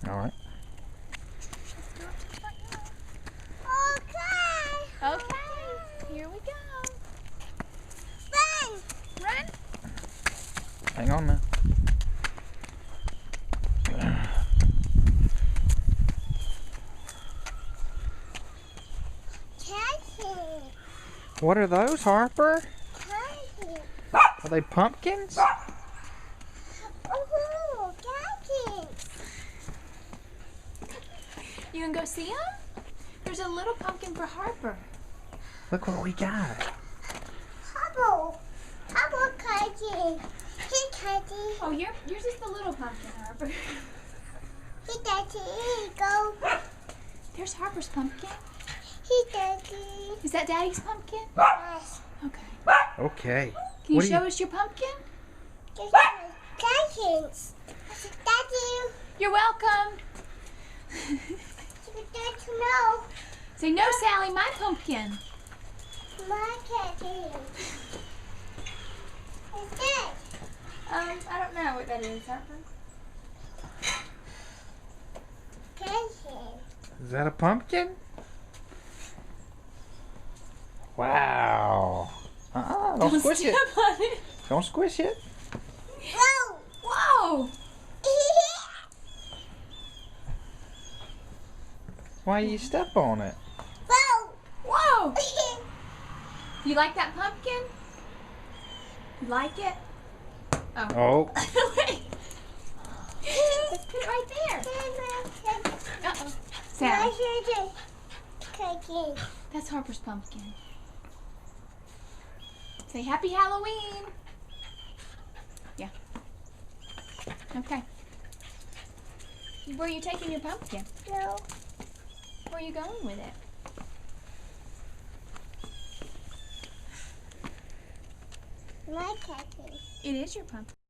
All right. Okay, here we go. Run! Run. Hang on now. Catch it. What are those, Harper? Catch it. Are they pumpkins? Oh, catch it. You can go see him? There's a little pumpkin for Harper. Look what we got. Hubble. Hubble catch it. He catch it. Oh, yours is the little pumpkin, Harper. He catch it. Go. There's Harper's pumpkin. He catch it. Is that Daddy's pumpkin? Yes. Okay. Okay. Can you What do show us your pumpkin? Just catch it. Daddy, You're welcome. you don't know. Say no, Sally, my pumpkin. My catch it. What's that? I don't know what that is, Harper. Catch it. Is that a pumpkin? Wow. Don't squish it. step on it. Don't squish it. Whoa. Whoa. Why you step on it? Whoa. Whoa. You like that pumpkin? You like it? Oh. Wait. Let's put it right there. Uh-oh. Sally, Cookie. that's Harper's pumpkin. Say Happy Halloween. Yeah. Okay. Where are you taking your pumpkin? No. Where are you going with it? My cookie. It is your pumpkin.